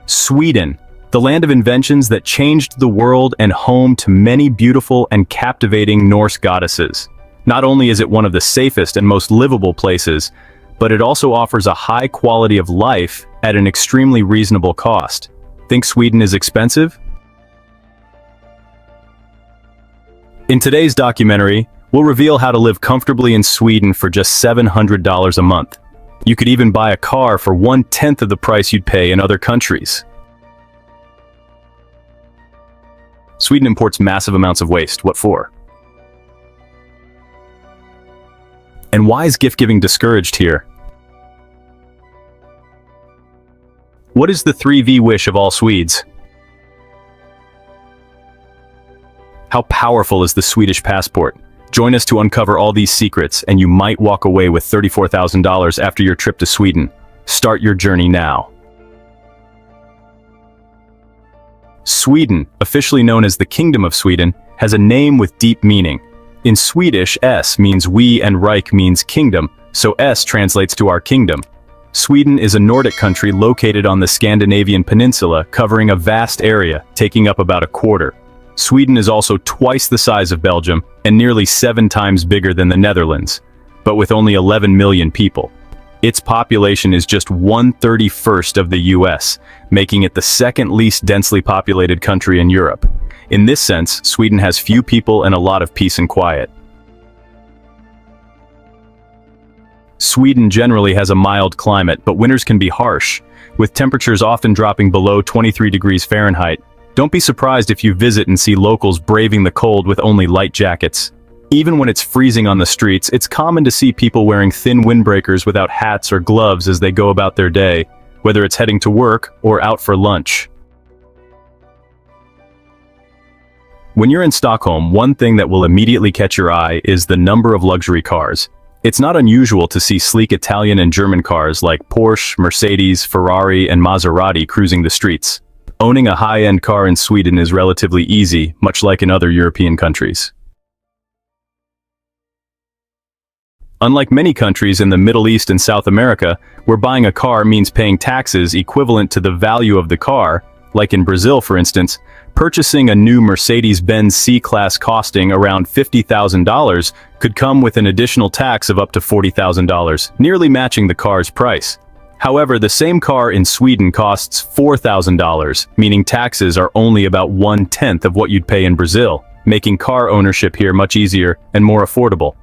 Sweden, the land of inventions that changed the world and home to many beautiful and captivating Norse goddesses. Not only is it one of the safest and most livable places, but it also offers a high quality of life at an extremely reasonable cost. Think Sweden is expensive? In today's documentary, we'll reveal how to live comfortably in Sweden for just $700 a month. You could even buy a car for 1/10 of the price you'd pay in other countries. Sweden imports massive amounts of waste. What for? And why is gift-giving discouraged here? What is the 3V wish of all Swedes? How powerful is the Swedish passport? Join us to uncover all these secrets, and you might walk away with $34,000 after your trip to Sweden. Start your journey now. Sweden, officially known as the Kingdom of Sweden, has a name with deep meaning. In Swedish, S means we and Reich means kingdom, so S translates to our kingdom. Sweden is a Nordic country located on the Scandinavian peninsula, covering a vast area, taking up about a quarter. Sweden is also twice the size of Belgium and nearly 7 times bigger than the Netherlands, but with only 11 million people. Its population is just 1/31st of the US, making it the second least densely populated country in Europe. In this sense, Sweden has few people and a lot of peace and quiet. Sweden generally has a mild climate, but winters can be harsh, with temperatures often dropping below 23 degrees Fahrenheit. Don't be surprised if you visit and see locals braving the cold with only light jackets. Even when it's freezing on the streets, it's common to see people wearing thin windbreakers without hats or gloves as they go about their day, whether it's heading to work or out for lunch. When you're in Stockholm, one thing that will immediately catch your eye is the number of luxury cars. It's not unusual to see sleek Italian and German cars like Porsche, Mercedes, Ferrari, and Maserati cruising the streets. Owning a high-end car in Sweden is relatively easy, much like in other European countries. Unlike many countries in the Middle East and South America, where buying a car means paying taxes equivalent to the value of the car, like in Brazil for instance, purchasing a new Mercedes-Benz C-Class costing around $50,000 could come with an additional tax of up to $40,000, nearly matching the car's price. However, the same car in Sweden costs $4,000, meaning taxes are only about 1/10 of what you'd pay in Brazil, making car ownership here much easier and more affordable.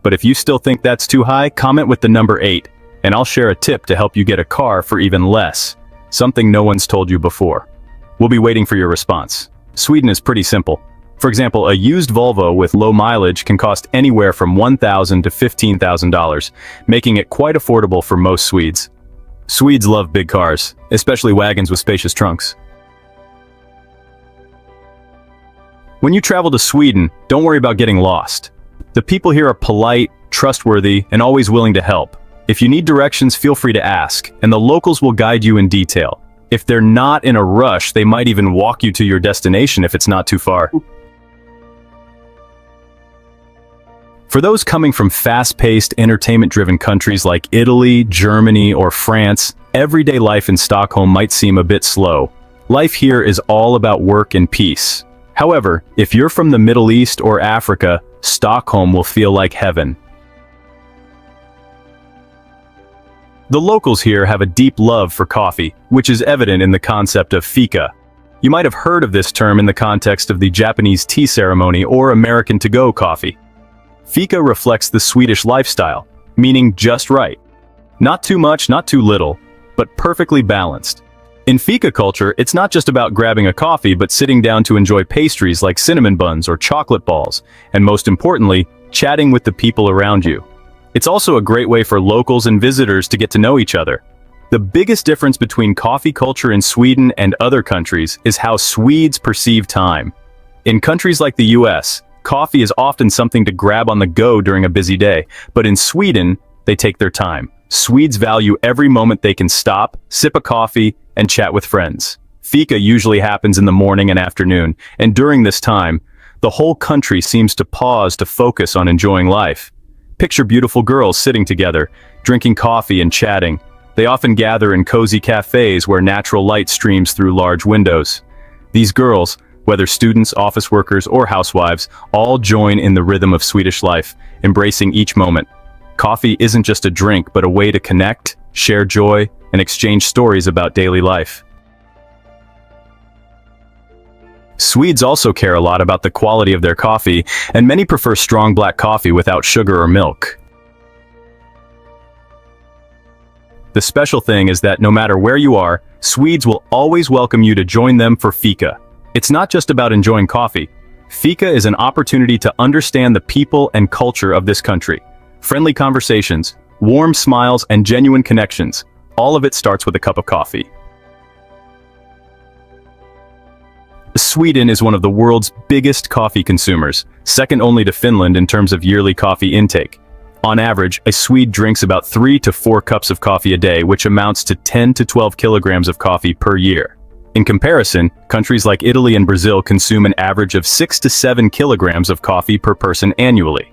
But if you still think that's too high, comment with the number 8, and I'll share a tip to help you get a car for even less, something no one's told you before. We'll be waiting for your response. Sweden is pretty simple. For example, a used Volvo with low mileage can cost anywhere from $1,000 to $15,000, making it quite affordable for most Swedes. Swedes love big cars, especially wagons with spacious trunks. When you travel to Sweden, don't worry about getting lost. The people here are polite, trustworthy, and always willing to help. If you need directions, feel free to ask, and the locals will guide you in detail. If they're not in a rush, they might even walk you to your destination if it's not too far. For those coming from fast-paced, entertainment-driven countries like Italy, Germany, or France, everyday life in Stockholm might seem a bit slow. Life here is all about work and peace. However, if you're from the Middle East or Africa, Stockholm will feel like heaven. The locals here have a deep love for coffee, which is evident in the concept of fika. You might have heard of this term in the context of the Japanese tea ceremony or American to-go coffee. Fika reflects the Swedish lifestyle, meaning just right. Not too much, not too little, but perfectly balanced. In fika culture, it's not just about grabbing a coffee, but sitting down to enjoy pastries like cinnamon buns or chocolate balls, and most importantly, chatting with the people around you. It's also a great way for locals and visitors to get to know each other. The biggest difference between coffee culture in Sweden and other countries is how Swedes perceive time. In countries like the US, coffee is often something to grab on the go during a busy day, but in Sweden, they take their time. Swedes value every moment they can stop, sip a coffee, and chat with friends. Fika usually happens in the morning and afternoon, and during this time, the whole country seems to pause to focus on enjoying life. Picture beautiful girls sitting together, drinking coffee and chatting, They often gather in cozy cafes where natural light streams through large windows. These girls, whether students, office workers, or housewives, all join in the rhythm of Swedish life, embracing each moment. Coffee isn't just a drink, but a way to connect, share joy, and exchange stories about daily life. Swedes also care a lot about the quality of their coffee, and many prefer strong black coffee without sugar or milk. The special thing is that no matter where you are, Swedes will always welcome you to join them for fika. It's not just about enjoying coffee. Fika is an opportunity to understand the people and culture of this country. Friendly conversations, warm smiles, and genuine connections. All of it starts with a cup of coffee. Sweden is one of the world's biggest coffee consumers, second only to Finland in terms of yearly coffee intake. On average, a Swede drinks about 3 to 4 cups of coffee a day, which amounts to 10 to 12 kilograms of coffee per year. In comparison, countries like Italy and Brazil consume an average of 6 to 7 kilograms of coffee per person annually.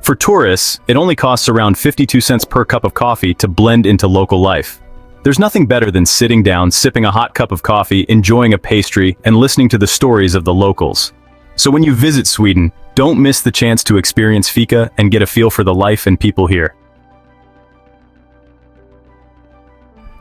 For tourists, it only costs around 52 cents per cup of coffee to blend into local life. There's nothing better than sitting down, sipping a hot cup of coffee, enjoying a pastry, and listening to the stories of the locals. So when you visit Sweden, don't miss the chance to experience fika and get a feel for the life and people here.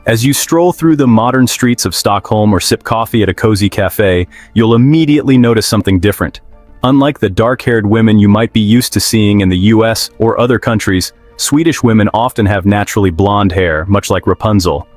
As you stroll through the modern streets of Stockholm or sip coffee at a cozy cafe, you'll immediately notice something different. Unlike the dark-haired women you might be used to seeing in the US or other countries, Swedish women often have naturally blonde hair, much like Rapunzel.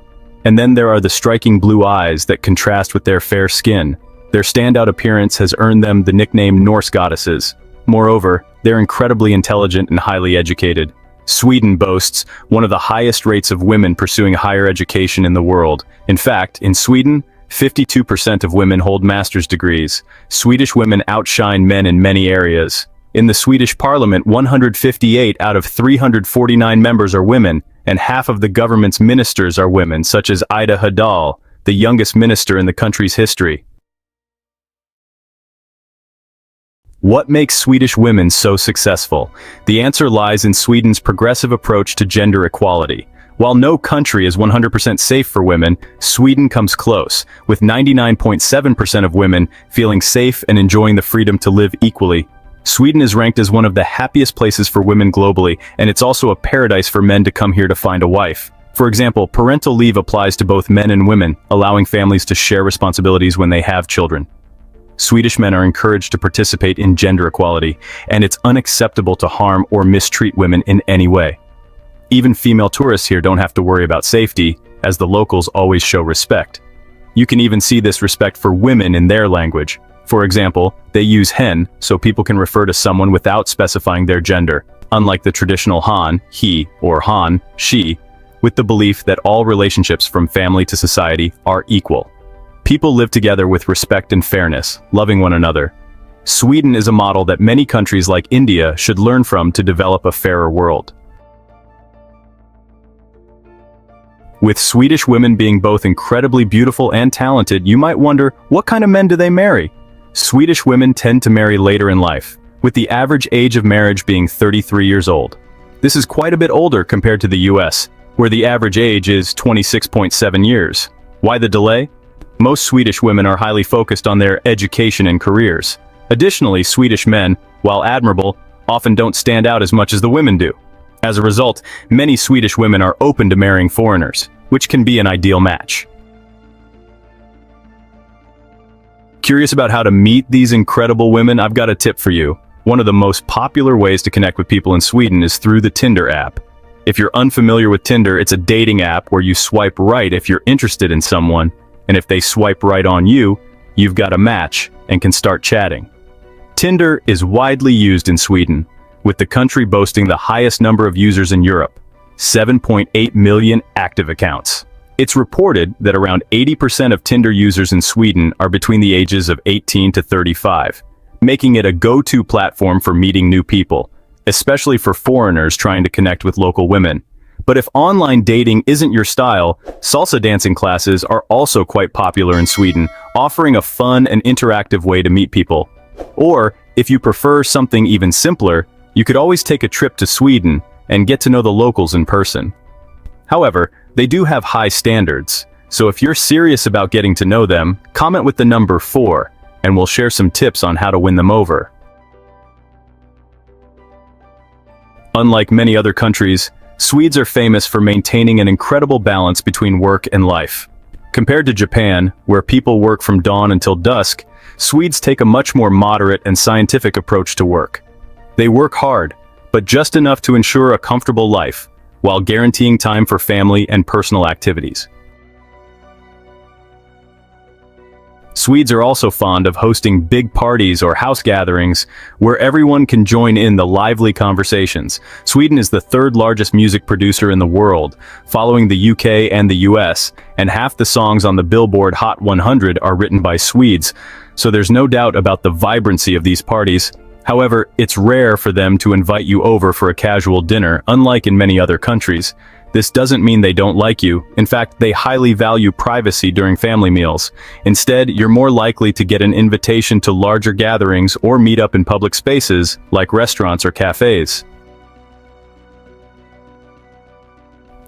And then there are the striking blue eyes that contrast with their fair skin. Their standout appearance has earned them the nickname Norse goddesses. Moreover, they're incredibly intelligent and highly educated. Sweden boasts one of the highest rates of women pursuing higher education in the world. In fact, in Sweden, 52% of women hold master's degrees. Swedish women outshine men in many areas. In the Swedish parliament, 158 out of 349 members are women, and half of the government's ministers are women, such as Ida Hödahl, the youngest minister in the country's history. What makes Swedish women so successful? The answer lies in Sweden's progressive approach to gender equality. While no country is 100% safe for women, Sweden comes close, with 99.7% of women feeling safe and enjoying the freedom to live equally. Sweden is ranked as one of the happiest places for women globally, and it's also a paradise for men to come here to find a wife. For example, parental leave applies to both men and women, allowing families to share responsibilities when they have children. Swedish men are encouraged to participate in gender equality, and it's unacceptable to harm or mistreat women in any way. Even female tourists here don't have to worry about safety, as the locals always show respect. You can even see this respect for women in their language. For example, they use hen, so people can refer to someone without specifying their gender, unlike the traditional han, he, or han, she, with the belief that all relationships from family to society are equal. People live together with respect and fairness, loving one another. Sweden is a model that many countries like India should learn from to develop a fairer world. With Swedish women being both incredibly beautiful and talented, you might wonder, what kind of men do they marry? Swedish women tend to marry later in life, with the average age of marriage being 33 years old. This is quite a bit older compared to the US, where the average age is 26.7 years. Why the delay? Most Swedish women are highly focused on their education and careers. Additionally, Swedish men, while admirable, often don't stand out as much as the women do. As a result, many Swedish women are open to marrying foreigners, which can be an ideal match. Curious about how to meet these incredible women? I've got a tip for you. One of the most popular ways to connect with people in Sweden is through the Tinder app. If you're unfamiliar with Tinder, it's a dating app where you swipe right if you're interested in someone, and if they swipe right on you, you've got a match and can start chatting. Tinder is widely used in Sweden, with the country boasting the highest number of users in Europe, 7.8 million active accounts. It's reported that around 80% of Tinder users in Sweden are between the ages of 18 to 35, making it a go-to platform for meeting new people, especially for foreigners trying to connect with local women. But if online dating isn't your style, salsa dancing classes are also quite popular in Sweden, offering a fun and interactive way to meet people. Or, if you prefer something even simpler, you could always take a trip to Sweden and get to know the locals in person. However, they do have high standards, so if you're serious about getting to know them, comment with the number 4, and we'll share some tips on how to win them over. Unlike many other countries, Swedes are famous for maintaining an incredible balance between work and life. Compared to Japan, where people work from dawn until dusk, Swedes take a much more moderate and scientific approach to work. They work hard, but just enough to ensure a comfortable life, while guaranteeing time for family and personal activities. Swedes are also fond of hosting big parties or house gatherings where everyone can join in the lively conversations. Sweden is the third largest music producer in the world, following the UK and the US, and half the songs on the Billboard Hot 100 are written by Swedes, so there's no doubt about the vibrancy of these parties. However, it's rare for them to invite you over for a casual dinner, unlike in many other countries. This doesn't mean they don't like you. In fact, they highly value privacy during family meals. Instead, you're more likely to get an invitation to larger gatherings or meet up in public spaces, like restaurants or cafes.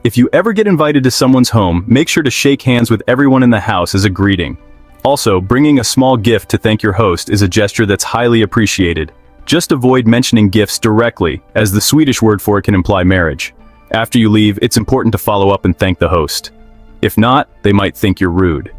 If you ever get invited to someone's home, make sure to shake hands with everyone in the house as a greeting. Also, bringing a small gift to thank your host is a gesture that's highly appreciated. Just avoid mentioning gifts directly, as the Swedish word for it can imply marriage. After you leave, it's important to follow up and thank the host. If not, they might think you're rude.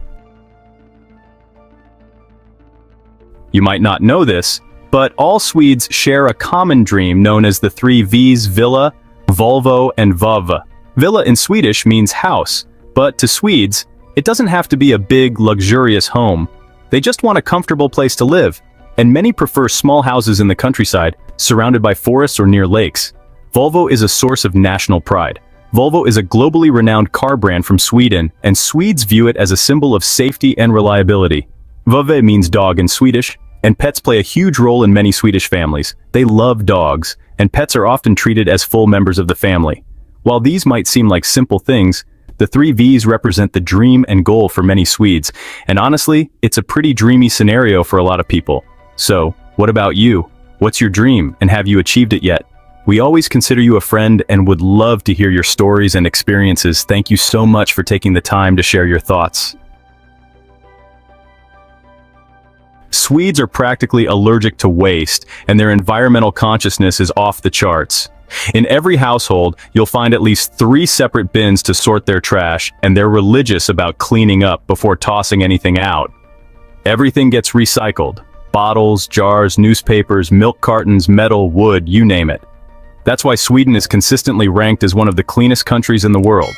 You might not know this, but all Swedes share a common dream known as the 3 V's: villa, Volvo, and vovve. Villa in Swedish means house, but to Swedes, it doesn't have to be a big, luxurious home. They just want a comfortable place to live, and many prefer small houses in the countryside, surrounded by forests or near lakes. Volvo is a source of national pride. Volvo is a globally renowned car brand from Sweden, and Swedes view it as a symbol of safety and reliability. Vovve means dog in Swedish, and pets play a huge role in many Swedish families. They love dogs, and pets are often treated as full members of the family. While these might seem like simple things, the 3 V's represent the dream and goal for many Swedes, and honestly, it's a pretty dreamy scenario for a lot of people. So, what about you? What's your dream, and have you achieved it yet? We always consider you a friend and would love to hear your stories and experiences. Thank you so much for taking the time to share your thoughts. Swedes are practically allergic to waste, and their environmental consciousness is off the charts. In every household, you'll find at least 3 separate bins to sort their trash, and they're religious about cleaning up before tossing anything out. Everything gets recycled. Bottles, jars, newspapers, milk cartons, metal, wood, you name it. That's why Sweden is consistently ranked as one of the cleanest countries in the world.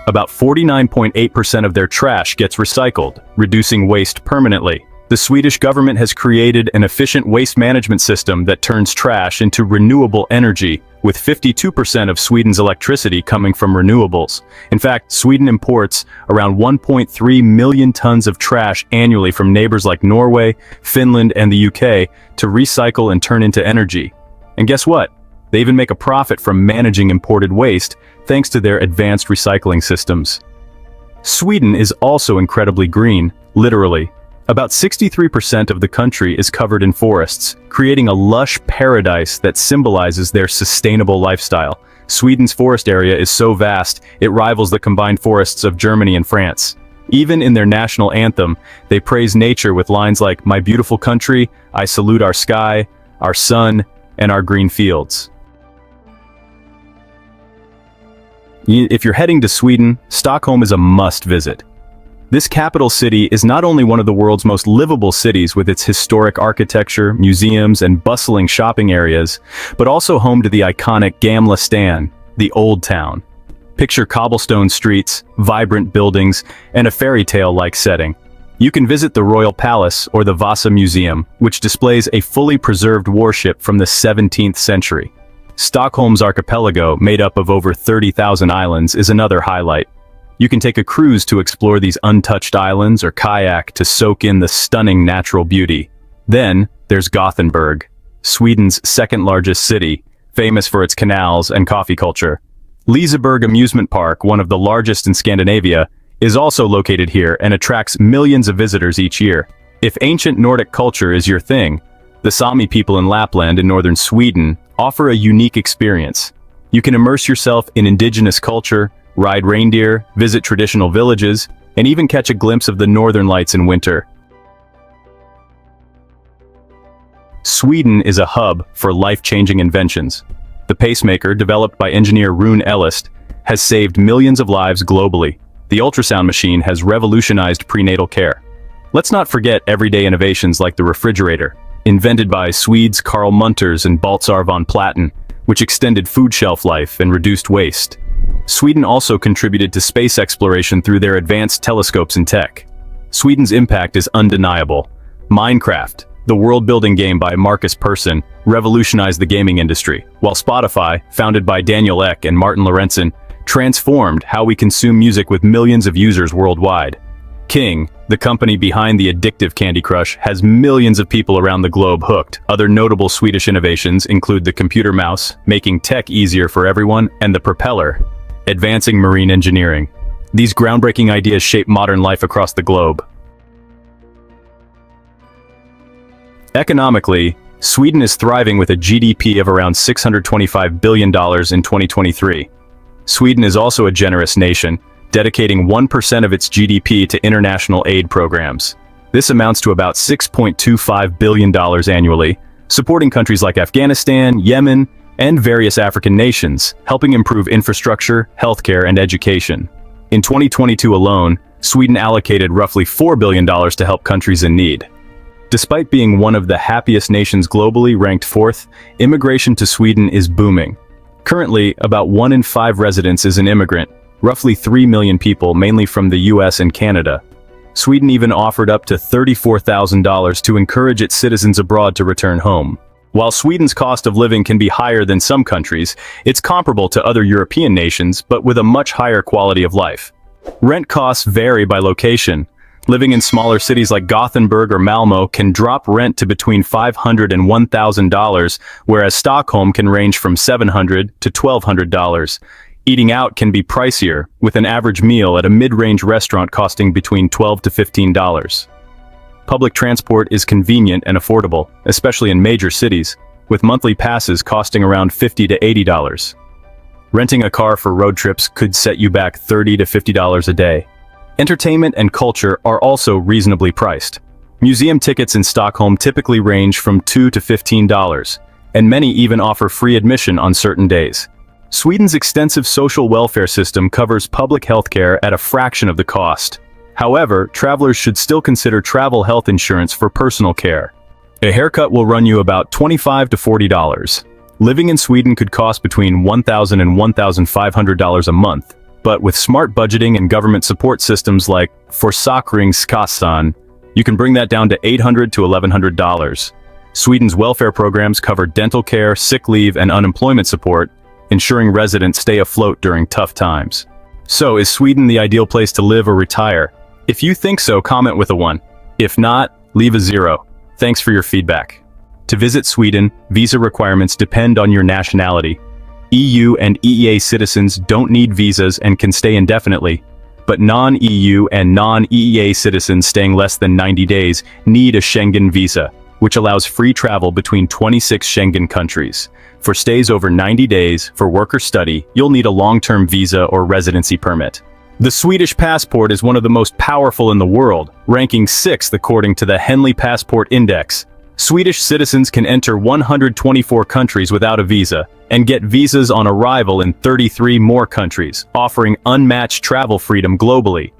About 49.8% of their trash gets recycled, reducing waste permanently. The Swedish government has created an efficient waste management system that turns trash into renewable energy, with 52% of Sweden's electricity coming from renewables. In fact, Sweden imports around 1.3 million tons of trash annually from neighbors like Norway, Finland, and the UK to recycle and turn into energy. And guess what? They even make a profit from managing imported waste, thanks to their advanced recycling systems. Sweden is also incredibly green, literally. About 63% of the country is covered in forests, creating a lush paradise that symbolizes their sustainable lifestyle. Sweden's forest area is so vast, it rivals the combined forests of Germany and France. Even in their national anthem, they praise nature with lines like, "My beautiful country, I salute our sky, our sun, and our green fields." If you're heading to Sweden, Stockholm is a must visit. This capital city is not only one of the world's most livable cities with its historic architecture, museums, and bustling shopping areas, but also home to the iconic Gamla Stan, the Old Town. Picture cobblestone streets, vibrant buildings, and a fairy tale-like setting. You can visit the Royal Palace or the Vasa Museum, which displays a fully preserved warship from the 17th century. Stockholm's archipelago, made up of over 30,000 islands, is another highlight. You can take a cruise to explore these untouched islands or kayak to soak in the stunning natural beauty. Then, there's Gothenburg, Sweden's second-largest city, famous for its canals and coffee culture. Liseberg Amusement Park, one of the largest in Scandinavia, is also located here and attracts millions of visitors each year. If ancient Nordic culture is your thing, the Sami people in Lapland in northern Sweden offer a unique experience. You can immerse yourself in indigenous culture, ride reindeer, visit traditional villages, and even catch a glimpse of the northern lights in winter. Sweden is a hub for life-changing inventions. The pacemaker, developed by engineer Rune Ellist, has saved millions of lives globally. The ultrasound machine has revolutionized prenatal care. Let's not forget everyday innovations like the refrigerator, invented by Swedes Carl Munters and Baltzar von Platen, which extended food shelf life and reduced waste. Sweden also contributed to space exploration through their advanced telescopes and tech. Sweden's impact is undeniable. Minecraft, the world-building game by Marcus Persson, revolutionized the gaming industry, while Spotify, founded by Daniel Ek and Martin Lorentzen, transformed how we consume music with millions of users worldwide. King, the company behind the addictive Candy Crush, has millions of people around the globe hooked. Other notable Swedish innovations include the computer mouse, making tech easier for everyone, and the propeller, advancing marine engineering. These groundbreaking ideas shape modern life across the globe. Economically, Sweden is thriving with a GDP of around $625 billion in 2023. Sweden is also a generous nation, dedicating 1% of its GDP to international aid programs. This amounts to about $6.25 billion annually, supporting countries like Afghanistan, Yemen, and various African nations, helping improve infrastructure, healthcare, and education. In 2022 alone, Sweden allocated roughly $4 billion to help countries in need. Despite being one of the happiest nations globally, ranked 4th, immigration to Sweden is booming. Currently, about 1 in 5 residents is an immigrant, roughly 3 million people, mainly from the US and Canada. Sweden even offered up to $34,000 to encourage its citizens abroad to return home. While Sweden's cost of living can be higher than some countries, it's comparable to other European nations, but with a much higher quality of life. Rent costs vary by location. Living in smaller cities like Gothenburg or Malmö can drop rent to between $500 and $1,000, whereas Stockholm can range from $700 to $1,200. Eating out can be pricier, with an average meal at a mid-range restaurant costing between $12 to $15. Public transport is convenient and affordable, especially in major cities, with monthly passes costing around $50 to $80. Renting a car for road trips could set you back $30 to $50 a day. Entertainment and culture are also reasonably priced. Museum tickets in Stockholm typically range from $2 to $15, and many even offer free admission on certain days. Sweden's extensive social welfare system covers public health care at a fraction of the cost. However, travelers should still consider travel health insurance for personal care. A haircut will run you about $25 to $40. Living in Sweden could cost between $1,000 and $1,500 a month. But with smart budgeting and government support systems like Försäkringskassan, you can bring that down to $800 to $1,100. Sweden's welfare programs cover dental care, sick leave, and unemployment support, ensuring residents stay afloat during tough times. So, is Sweden the ideal place to live or retire? If you think so, comment with a 1. If not, leave a 0. Thanks for your feedback. To visit Sweden, visa requirements depend on your nationality. EU and EEA citizens don't need visas and can stay indefinitely, but non-EU and non-EEA citizens staying less than 90 days need a Schengen visa, which allows free travel between 26 Schengen countries. For stays over 90 days, for work or study, you'll need a long-term visa or residency permit. The Swedish passport is one of the most powerful in the world, ranking 6th according to the Henley Passport Index. Swedish citizens can enter 124 countries without a visa, and get visas on arrival in 33 more countries, offering unmatched travel freedom globally.